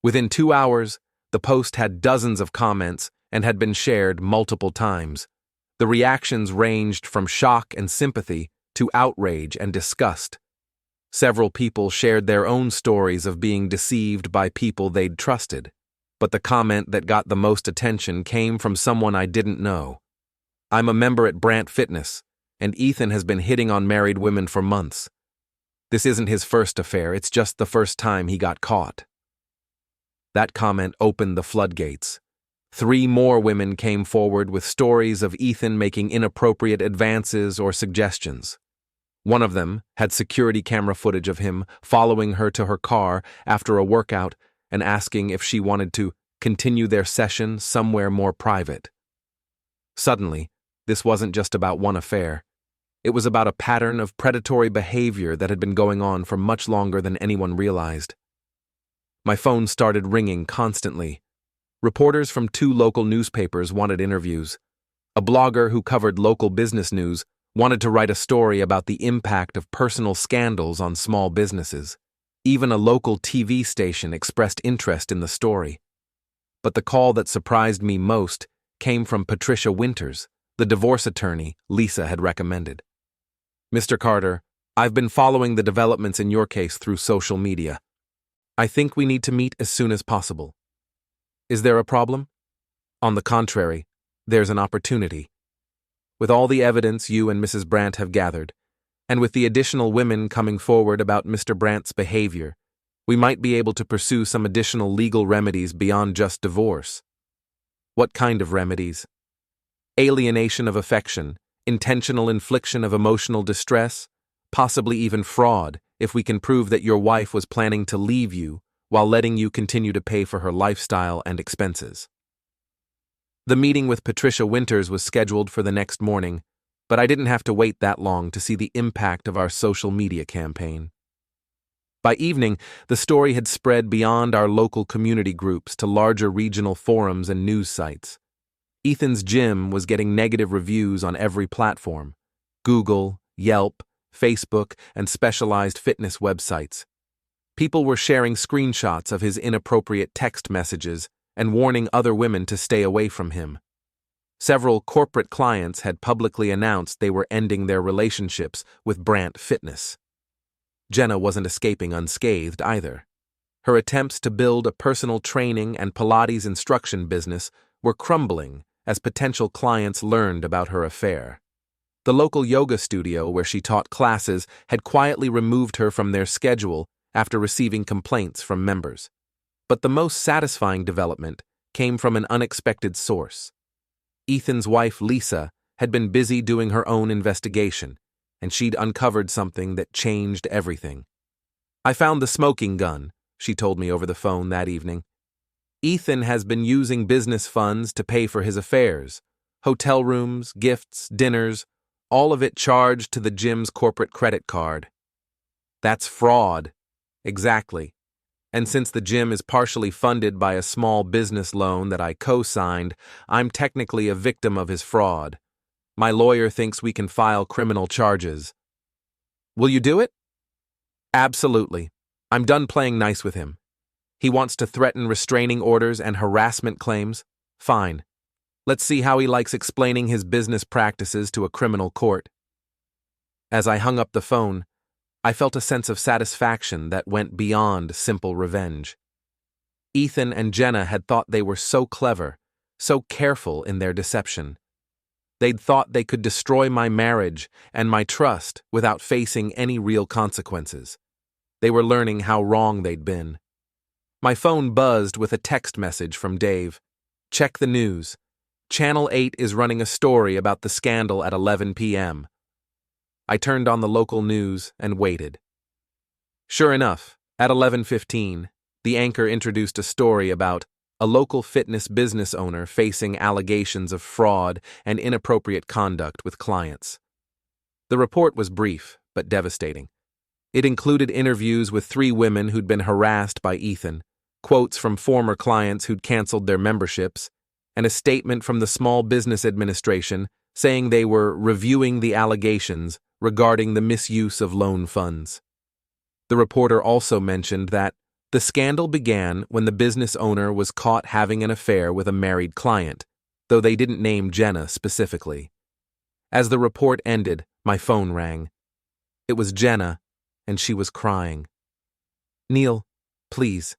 Within 2 hours, the post had dozens of comments and had been shared multiple times. The reactions ranged from shock and sympathy to outrage and disgust. Several people shared their own stories of being deceived by people they'd trusted, but the comment that got the most attention came from someone I didn't know. "I'm a member at Brandt Fitness, and Ethan has been hitting on married women for months. This isn't his first affair, it's just the first time he got caught." That comment opened the floodgates. 3 more women came forward with stories of Ethan making inappropriate advances or suggestions. One of them had security camera footage of him following her to her car after a workout and asking if she wanted to continue their session somewhere more private. Suddenly, this wasn't just about one affair. It was about a pattern of predatory behavior that had been going on for much longer than anyone realized. My phone started ringing constantly. Reporters from 2 local newspapers wanted interviews. A blogger who covered local business news wanted to write a story about the impact of personal scandals on small businesses. Even a local TV station expressed interest in the story. But the call that surprised me most came from Patricia Winters, the divorce attorney Lisa had recommended. "Mr. Carter, I've been following the developments in your case through social media. I think we need to meet as soon as possible. Is there a problem?" "On the contrary, there's an opportunity. With all the evidence you and Mrs. Brandt have gathered, and with the additional women coming forward about Mr. Brandt's behavior, we might be able to pursue some additional legal remedies beyond just divorce." "What kind of remedies?" "Alienation of affection, intentional infliction of emotional distress, possibly even fraud, if we can prove that your wife was planning to leave you while letting you continue to pay for her lifestyle and expenses." The meeting with Patricia Winters was scheduled for the next morning, but I didn't have to wait that long to see the impact of our social media campaign. By evening, the story had spread beyond our local community groups to larger regional forums and news sites. Ethan's gym was getting negative reviews on every platform: Google, Yelp, Facebook, and specialized fitness websites. People were sharing screenshots of his inappropriate text messages and warning other women to stay away from him. Several corporate clients had publicly announced they were ending their relationships with Brandt Fitness. Jenna wasn't escaping unscathed either. Her attempts to build a personal training and Pilates instruction business were crumbling as potential clients learned about her affair. The local yoga studio where she taught classes had quietly removed her from their schedule after receiving complaints from members. But the most satisfying development came from an unexpected source. Ethan's wife, Lisa, had been busy doing her own investigation, and she'd uncovered something that changed everything. "I found the smoking gun," she told me over the phone that evening. "Ethan has been using business funds to pay for his affairs, hotel rooms, gifts, dinners, all of it charged to the gym's corporate credit card." "That's fraud." "Exactly. And since the gym is partially funded by a small business loan that I co-signed, I'm technically a victim of his fraud. My lawyer thinks we can file criminal charges." "Will you do it?" "Absolutely. I'm done playing nice with him. He wants to threaten restraining orders and harassment claims. Fine. Let's see how he likes explaining his business practices to a criminal court." As I hung up the phone, I felt a sense of satisfaction that went beyond simple revenge. Ethan and Jenna had thought they were so clever, so careful in their deception. They'd thought they could destroy my marriage and my trust without facing any real consequences. They were learning how wrong they'd been. My phone buzzed with a text message from Dave. "Check the news. Channel 8 is running a story about the scandal at 11 p.m. I turned on the local news and waited. Sure enough, at 11:15, the anchor introduced a story about a local fitness business owner facing allegations of fraud and inappropriate conduct with clients. The report was brief, but devastating. It included interviews with 3 women who'd been harassed by Ethan, quotes from former clients who'd canceled their memberships, and a statement from the Small Business Administration saying they were reviewing the allegations regarding the misuse of loan funds. The reporter also mentioned that the scandal began when the business owner was caught having an affair with a married client, though they didn't name Jenna specifically. As the report ended, my phone rang. It was Jenna, and she was crying. "Neil, please.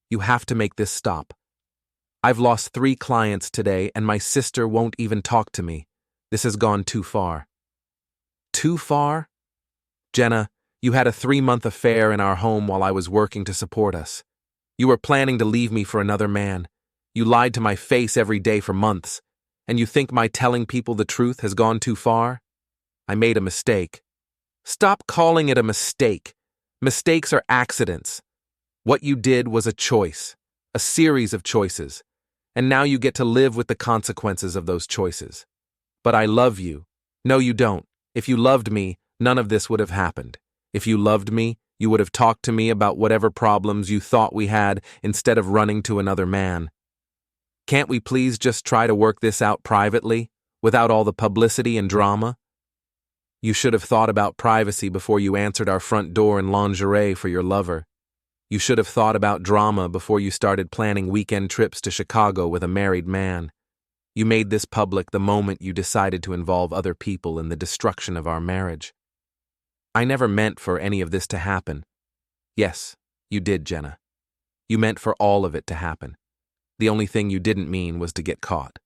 You have to make this stop. I've lost 3 clients today, and my sister won't even talk to me. This has gone too far." "Too far?" "Jenna, you had a 3-month affair in our home while I was working to support us. You were planning to leave me for another man. You lied to my face every day for months. And you think my telling people the truth has gone too far? I made a mistake." "Stop calling it a mistake. Mistakes are accidents. What you did was a choice, a series of choices, and now you get to live with the consequences of those choices. But I love you." "No, you don't. If you loved me, none of this would have happened. If you loved me, you would have talked to me about whatever problems you thought we had instead of running to another man. Can't we please just try to work this out privately, without all the publicity and drama? You should have thought about privacy before you answered our front door in lingerie for your lover. You should have thought about drama before you started planning weekend trips to Chicago with a married man. You made this public the moment you decided to involve other people in the destruction of our marriage. I never meant for any of this to happen." "Yes, you did, Jenna. You meant for all of it to happen. The only thing you didn't mean was to get caught."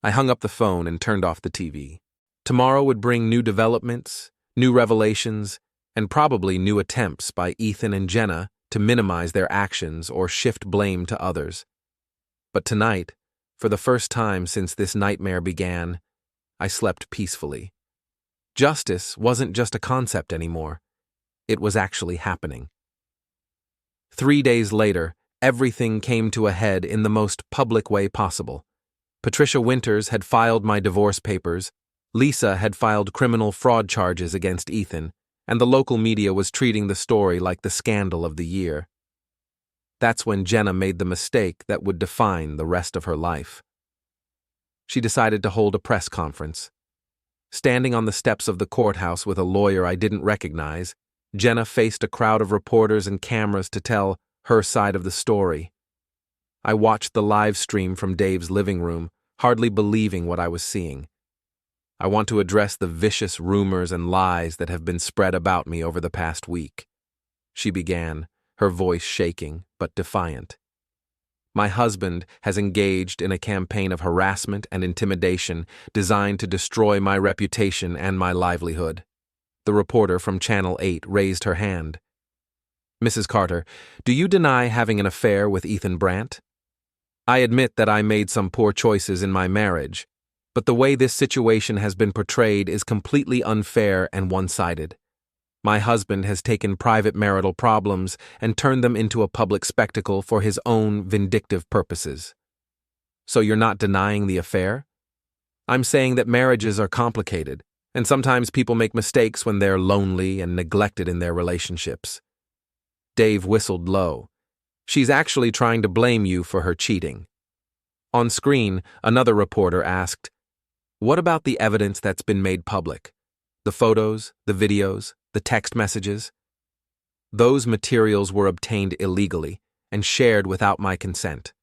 I hung up the phone and turned off the TV. Tomorrow would bring new developments, new revelations, and probably new attempts by Ethan and Jenna to minimize their actions or shift blame to others. But tonight, for the first time since this nightmare began, I slept peacefully. Justice wasn't just a concept anymore. It was actually happening. 3 days later, everything came to a head in the most public way possible. Patricia Winters had filed my divorce papers, Lisa had filed criminal fraud charges against Ethan, and the local media was treating the story like the scandal of the year. That's when Jenna made the mistake that would define the rest of her life. She decided to hold a press conference. Standing on the steps of the courthouse with a lawyer I didn't recognize, Jenna faced a crowd of reporters and cameras to tell her side of the story. I watched the live stream from Dave's living room, hardly believing what I was seeing. "I want to address the vicious rumors and lies that have been spread about me over the past week," she began, her voice shaking but defiant. "My husband has engaged in a campaign of harassment and intimidation designed to destroy my reputation and my livelihood." The reporter from Channel 8 raised her hand. "Mrs. Carter, do you deny having an affair with Ethan Brandt?" "I admit that I made some poor choices in my marriage, but the way this situation has been portrayed is completely unfair and one-sided. My husband has taken private marital problems and turned them into a public spectacle for his own vindictive purposes." "So you're not denying the affair?" "I'm saying that marriages are complicated, and sometimes people make mistakes when they're lonely and neglected in their relationships." Dave whistled low. "She's actually trying to blame you for her cheating." On screen, another reporter asked, "What about the evidence that's been made public? The photos, the videos, the text messages?" "Those materials were obtained illegally and shared without my consent.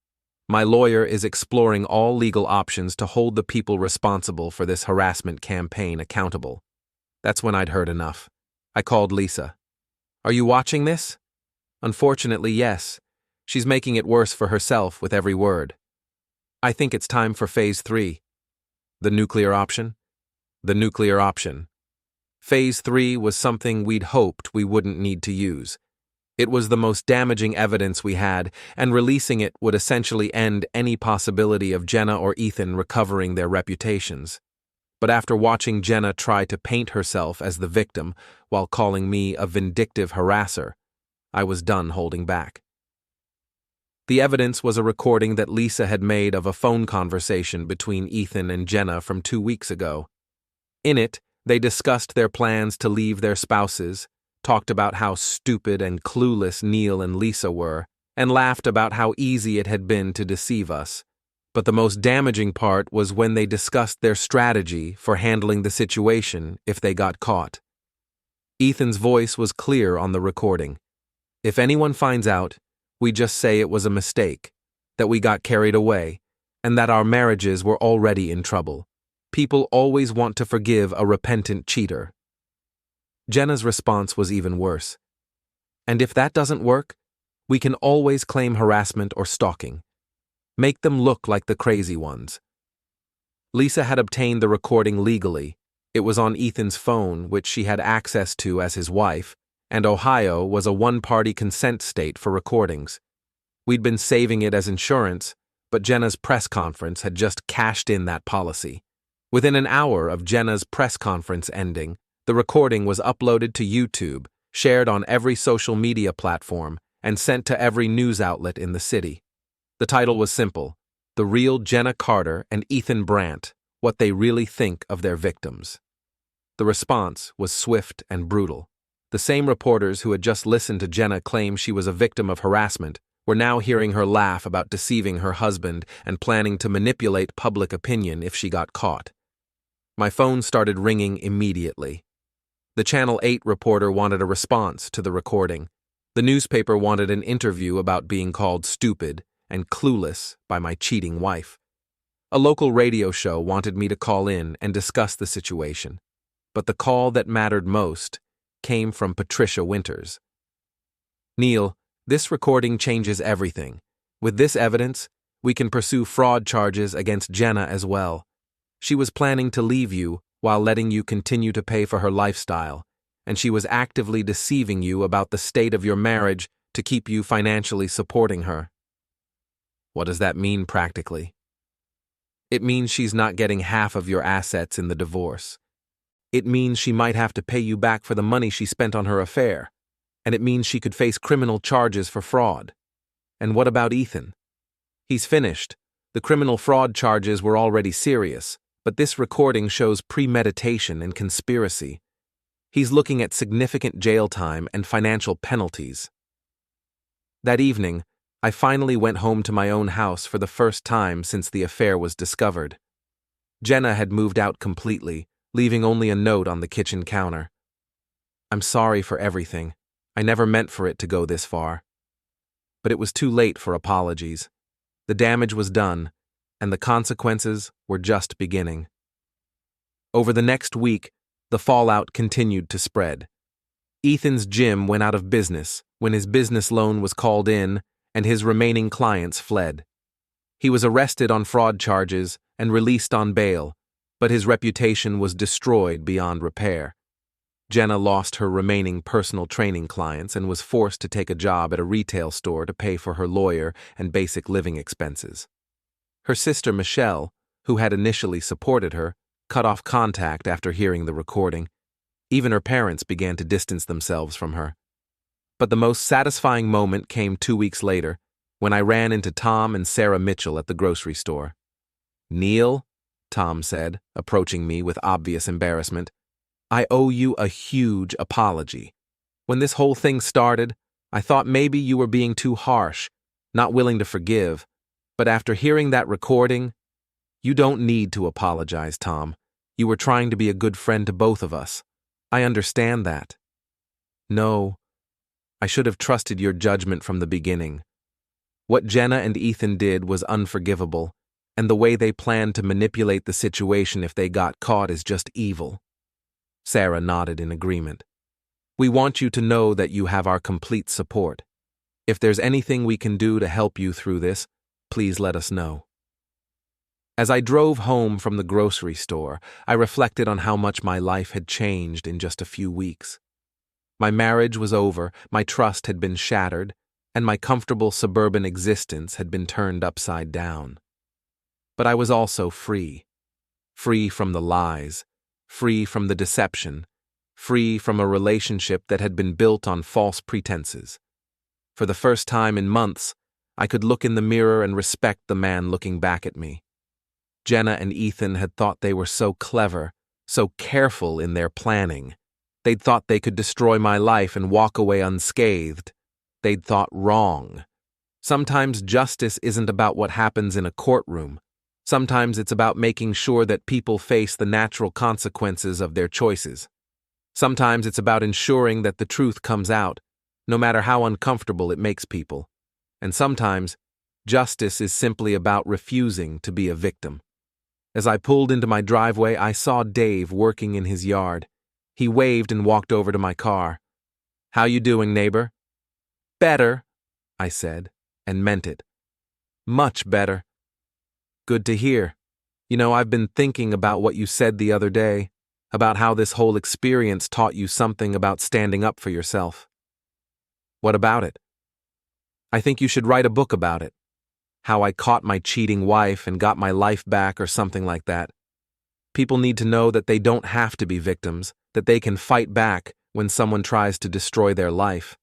My lawyer is exploring all legal options to hold the people responsible for this harassment campaign accountable." That's when I'd heard enough. I called Lisa. Are you watching this? Unfortunately, yes. She's making it worse for herself with every word. I think it's time for phase 3. The nuclear option? The nuclear option. Phase 3 was something we'd hoped we wouldn't need to use. It was the most damaging evidence we had, and releasing it would essentially end any possibility of Jenna or Ethan recovering their reputations. But after watching Jenna try to paint herself as the victim while calling me a vindictive harasser, I was done holding back. The evidence was a recording that Lisa had made of a phone conversation between Ethan and Jenna from 2 weeks ago. In it, they discussed their plans to leave their spouses, talked about how stupid and clueless Neil and Lisa were, and laughed about how easy it had been to deceive us. But the most damaging part was when they discussed their strategy for handling the situation if they got caught. Ethan's voice was clear on the recording. If anyone finds out, we just say it was a mistake, that we got carried away, and that our marriages were already in trouble. People always want to forgive a repentant cheater. Jenna's response was even worse. And if that doesn't work, we can always claim harassment or stalking. Make them look like the crazy ones. Lisa had obtained the recording legally. It was on Ethan's phone, which she had access to as his wife, and Ohio was a one-party consent state for recordings. We'd been saving it as insurance, but Jenna's press conference had just cashed in that policy. Within an hour of Jenna's press conference ending, the recording was uploaded to YouTube, shared on every social media platform, and sent to every news outlet in the city. The title was simple: The Real Jenna Carter and Ethan Brandt, What They Really Think of Their Victims. The response was swift and brutal. The same reporters who had just listened to Jenna claim she was a victim of harassment were now hearing her laugh about deceiving her husband and planning to manipulate public opinion if she got caught. My phone started ringing immediately. The Channel 8 reporter wanted a response to the recording. The newspaper wanted an interview about being called stupid and clueless by my cheating wife. A local radio show wanted me to call in and discuss the situation. But the call that mattered most came from Patricia Winters. Neil, this recording changes everything. With this evidence, we can pursue fraud charges against Jenna as well. She was planning to leave you while letting you continue to pay for her lifestyle, and she was actively deceiving you about the state of your marriage to keep you financially supporting her. What does that mean practically? It means she's not getting half of your assets in the divorce. It means she might have to pay you back for the money she spent on her affair, and it means she could face criminal charges for fraud. And what about Ethan? He's finished. The criminal fraud charges were already serious, but this recording shows premeditation and conspiracy. He's looking at significant jail time and financial penalties. That evening, I finally went home to my own house for the first time since the affair was discovered. Jenna had moved out completely, leaving only a note on the kitchen counter. I'm sorry for everything. I never meant for it to go this far. But it was too late for apologies. The damage was done, and the consequences were just beginning. Over the next week, the fallout continued to spread. Ethan's gym went out of business when his business loan was called in and his remaining clients fled. He was arrested on fraud charges and released on bail, but his reputation was destroyed beyond repair. Jenna lost her remaining personal training clients and was forced to take a job at a retail store to pay for her lawyer and basic living expenses. Her sister Michelle, who had initially supported her, cut off contact after hearing the recording. Even her parents began to distance themselves from her. But the most satisfying moment came 2 weeks later, when I ran into Tom and Sarah Mitchell at the grocery store. "Neil," Tom said, approaching me with obvious embarrassment, "I owe you a huge apology. When this whole thing started, I thought maybe you were being too harsh, not willing to forgive. But after hearing that recording, you don't need to apologize, Tom. You were trying to be a good friend to both of us. I understand that. No, I should have trusted your judgment from the beginning. What Jenna and Ethan did was unforgivable, and the way they planned to manipulate the situation if they got caught is just evil." Sarah nodded in agreement. We want you to know that you have our complete support. If there's anything we can do to help you through this, please let us know. As I drove home from the grocery store, I reflected on how much my life had changed in just a few weeks. My marriage was over, my trust had been shattered, and my comfortable suburban existence had been turned upside down. But I was also free. Free from the lies, free from the deception, free from a relationship that had been built on false pretenses. For the first time in months, I could look in the mirror and respect the man looking back at me. Jenna and Ethan had thought they were so clever, so careful in their planning. They'd thought they could destroy my life and walk away unscathed. They'd thought wrong. Sometimes justice isn't about what happens in a courtroom. Sometimes it's about making sure that people face the natural consequences of their choices. Sometimes it's about ensuring that the truth comes out, no matter how uncomfortable it makes people. And sometimes, justice is simply about refusing to be a victim. As I pulled into my driveway, I saw Dave working in his yard. He waved and walked over to my car. "How you doing, neighbor?" "Better," I said, and meant it. "Much better." "Good to hear. I've been thinking about what you said the other day, about how this whole experience taught you something about standing up for yourself." "What about it?" "I think you should write a book about it. How I caught my cheating wife and got my life back or something like that. People need to know that they don't have to be victims, that they can fight back when someone tries to destroy their life."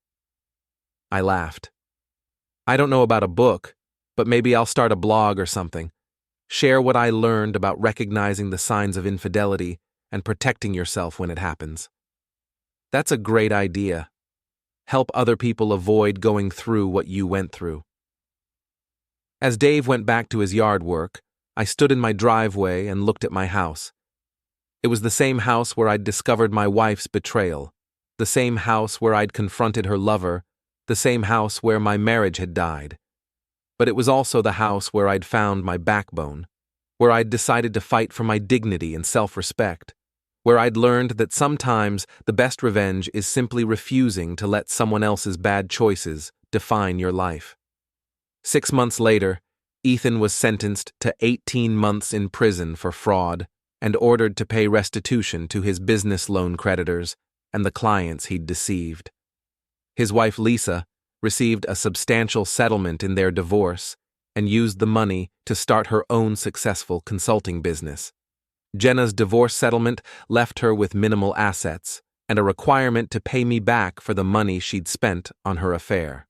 I laughed. "I don't know about a book, but maybe I'll start a blog or something. Share what I learned about recognizing the signs of infidelity and protecting yourself when it happens." "That's a great idea. Help other people avoid going through what you went through." As Dave went back to his yard work, I stood in my driveway and looked at my house. It was the same house where I'd discovered my wife's betrayal, the same house where I'd confronted her lover, the same house where my marriage had died. But it was also the house where I'd found my backbone, where I'd decided to fight for my dignity and self-respect, where I'd learned that sometimes the best revenge is simply refusing to let someone else's bad choices define your life. 6 months later, Ethan was sentenced to 18 months in prison for fraud and ordered to pay restitution to his business loan creditors and the clients he'd deceived. His wife Lisa received a substantial settlement in their divorce and used the money to start her own successful consulting business. Jenna's divorce settlement left her with minimal assets and a requirement to pay me back for the money she'd spent on her affair.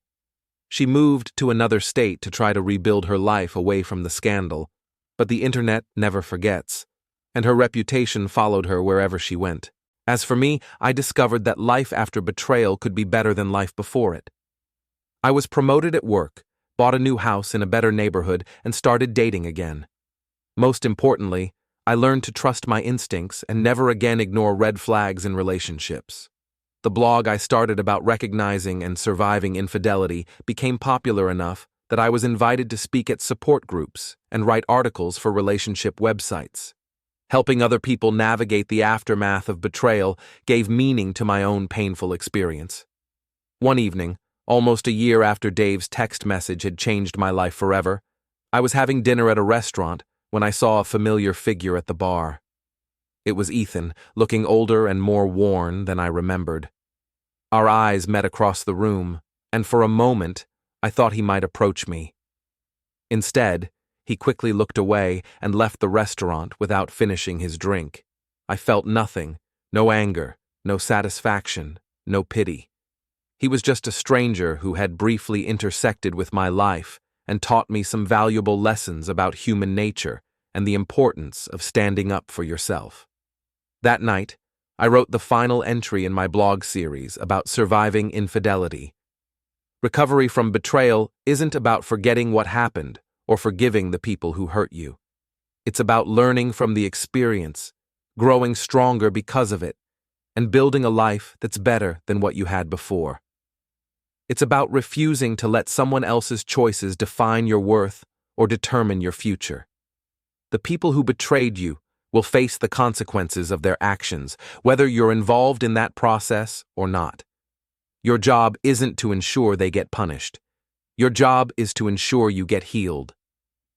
She moved to another state to try to rebuild her life away from the scandal, but the internet never forgets, and her reputation followed her wherever she went. As for me, I discovered that life after betrayal could be better than life before it. I was promoted at work, bought a new house in a better neighborhood, and started dating again. Most importantly, I learned to trust my instincts and never again ignore red flags in relationships. The blog I started about recognizing and surviving infidelity became popular enough that I was invited to speak at support groups and write articles for relationship websites. Helping other people navigate the aftermath of betrayal gave meaning to my own painful experience. One evening, almost a year after Dave's text message had changed my life forever, I was having dinner at a restaurant when I saw a familiar figure at the bar. It was Ethan, looking older and more worn than I remembered. Our eyes met across the room, and for a moment, I thought he might approach me. Instead, he quickly looked away and left the restaurant without finishing his drink. I felt nothing, no anger, no satisfaction, no pity. He was just a stranger who had briefly intersected with my life and taught me some valuable lessons about human nature and the importance of standing up for yourself. That night, I wrote the final entry in my blog series about surviving infidelity. Recovery from betrayal isn't about forgetting what happened or forgiving the people who hurt you. It's about learning from the experience, growing stronger because of it, and building a life that's better than what you had before. It's about refusing to let someone else's choices define your worth or determine your future. The people who betrayed you, will face the consequences of their actions, whether you're involved in that process or not. Your job isn't to ensure they get punished. Your job is to ensure you get healed.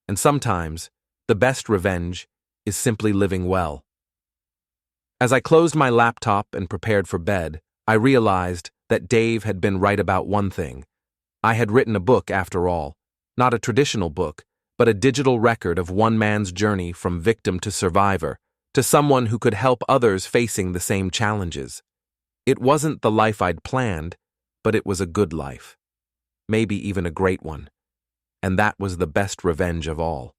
And sometimes, the best revenge is simply living well. As I closed my laptop and prepared for bed, I realized that Dave had been right about one thing. I had written a book after all, not a traditional book, but a digital record of one man's journey from victim to survivor, to someone who could help others facing the same challenges. It wasn't the life I'd planned, but it was a good life. Maybe even a great one. And that was the best revenge of all.